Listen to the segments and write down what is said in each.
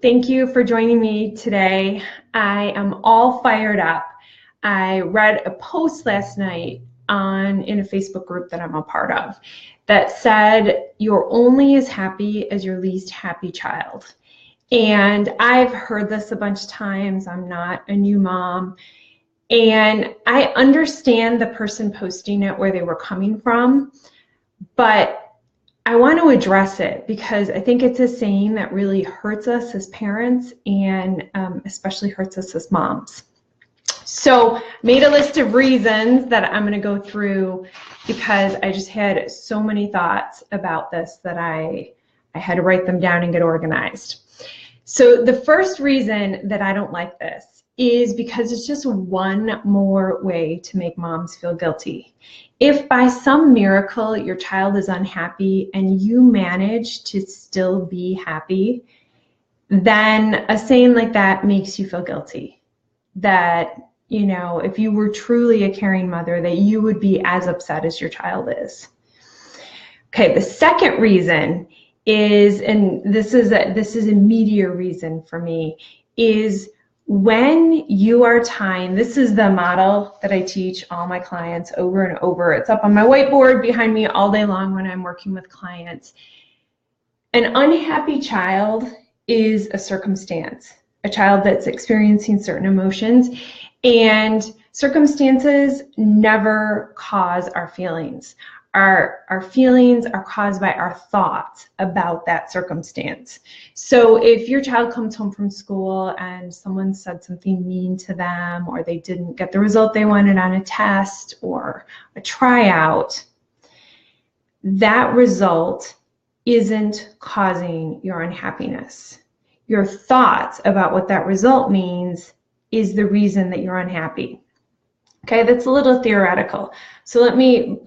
Thank you for joining me today. I am all fired up. I read a post last night in a Facebook group that I'm a part of that said, you're only as happy as your least happy child. And I've heard this a bunch of times. I'm not a new mom. And I understand the person posting it where they were coming from, but I want to address it because I think it's a saying that really hurts us as parents and especially hurts us as moms. So made a list of reasons that I'm going to go through because I just had so many thoughts about this that I had to write them down and get organized. So the first reason that I don't like this is because it's just one more way to make moms feel guilty. If by some miracle your child is unhappy and you manage to still be happy, then a saying like that makes you feel guilty. That, you know, if you were truly a caring mother, that you would be as upset as your child is. Okay, the second reason is, and this is a meatier reason for me, is when you are tying, this is the model that I teach all my clients over and over. It's up on my whiteboard behind me all day long when I'm working with clients. An unhappy child is a circumstance, a child that's experiencing certain emotions, and circumstances never cause our feelings. Our feelings are caused by our thoughts about that circumstance. So if your child comes home from school and someone said something mean to them, or they didn't get the result they wanted on a test or a tryout, that result isn't causing your unhappiness. Your thoughts about what that result means is the reason that you're unhappy. Okay, that's a little theoretical. So let me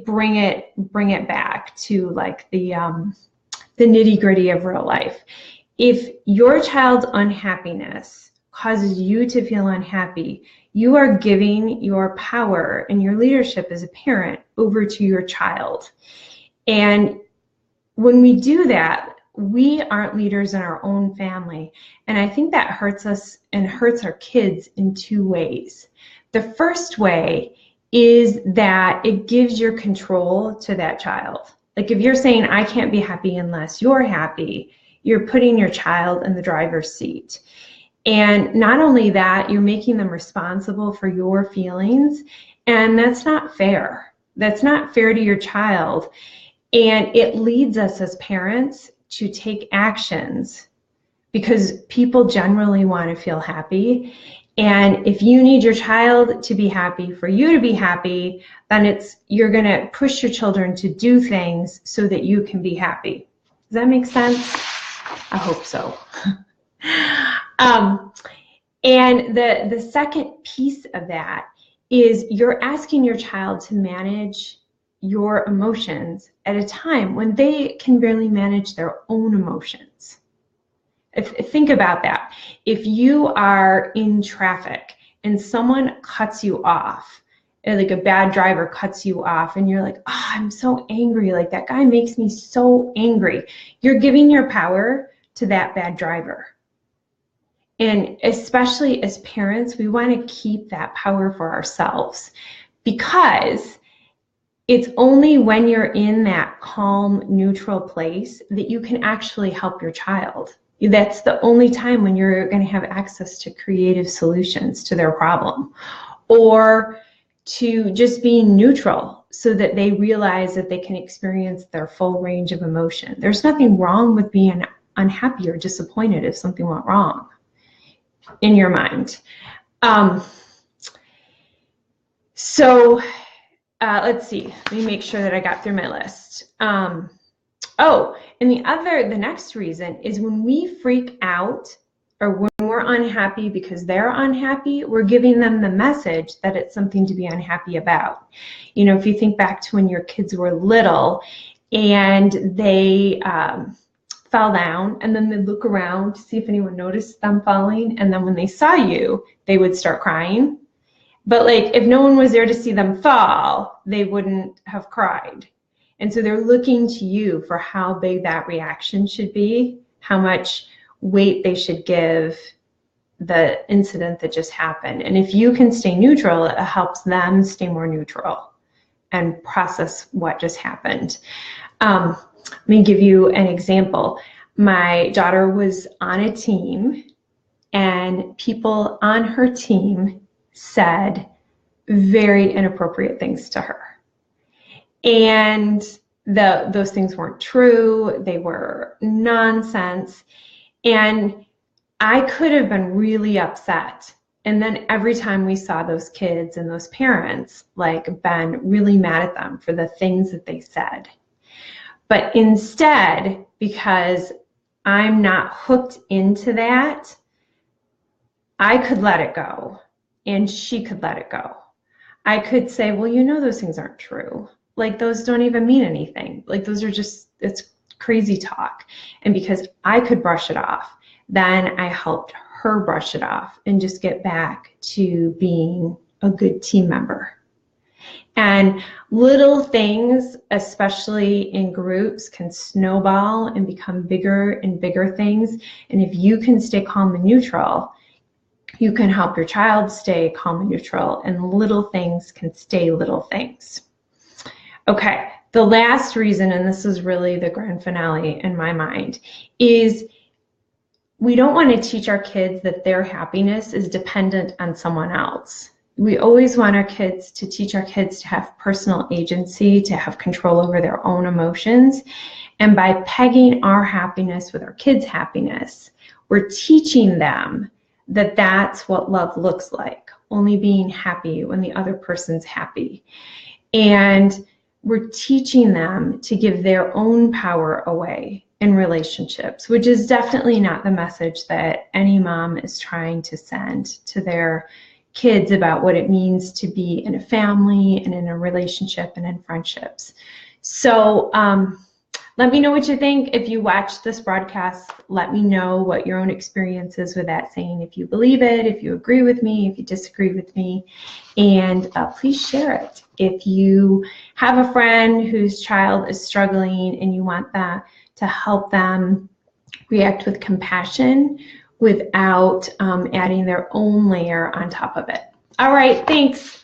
bring it back to like the nitty-gritty of real life. If your child's unhappiness causes you to feel unhappy, you are giving your power and your leadership as a parent over to your child. And when we do that, we aren't leaders in our own family. And I think that hurts us and hurts our kids in two ways. The first way is that it gives your control to that child. Like if you're saying, I can't be happy unless you're happy, you're putting your child in the driver's seat. And not only that, you're making them responsible for your feelings, and that's not fair. That's not fair to your child. And it leads us as parents to take actions because people generally want to feel happy. And if you need your child to be happy for you to be happy, then you're going to push your children to do things so that you can be happy. Does that make sense? I hope so. And the second piece of that is you're asking your child to manage your emotions at a time when they can barely manage their own emotions. Think about that. If you are in traffic and someone cuts you off, like a bad driver cuts you off, and you're like, oh, I'm so angry, like that guy makes me so angry. You're giving your power to that bad driver. And especially as parents, we want to keep that power for ourselves, because it's only when you're in that calm, neutral place that you can actually help your child. That's the only time when you're going to have access to creative solutions to their problem, or to just be neutral so that they realize that they can experience their full range of emotion. There's nothing wrong with being unhappy or disappointed if something went wrong in your mind. Let's see. Let me make sure that I got through my list. And the next reason is when we freak out or when we're unhappy because they're unhappy, we're giving them the message that it's something to be unhappy about. You know, if you think back to when your kids were little and they fell down, and then they'd look around to see if anyone noticed them falling, and then when they saw you, they would start crying. But like if no one was there to see them fall, they wouldn't have cried. And so they're looking to you for how big that reaction should be, how much weight they should give the incident that just happened. And if you can stay neutral, it helps them stay more neutral and process what just happened. Let me give you an example. My daughter was on a team, and people on her team said very inappropriate things to her. And those things weren't true. They were nonsense. And I could have been really upset. And then every time we saw those kids and those parents, like, been really mad at them for the things that they said. But instead, because I'm not hooked into that, I could let it go, and she could let it go. I could say, well, you know, those things aren't true. Like, those don't even mean anything. Like, those are just, it's crazy talk. And because I could brush it off, then I helped her brush it off and just get back to being a good team member. And little things, especially in groups, can snowball and become bigger and bigger things. And if you can stay calm and neutral, you can help your child stay calm and neutral, and little things can stay little things. Okay, the last reason, and this is really the grand finale in my mind, is we don't want to teach our kids that their happiness is dependent on someone else. We always want our kids to teach our kids to have personal agency, to have control over their own emotions. And by pegging our happiness with our kids' happiness, we're teaching them that that's what love looks like, only being happy when the other person's happy. And we're teaching them to give their own power away in relationships, which is definitely not the message that any mom is trying to send to their kids about what it means to be in a family and in a relationship and in friendships. So let me know what you think. If you watch this broadcast, let me know what your own experience is with that saying, if you believe it, if you agree with me, if you disagree with me, and please share it. If you have a friend whose child is struggling and you want that to help them react with compassion without adding their own layer on top of it. All right, thanks.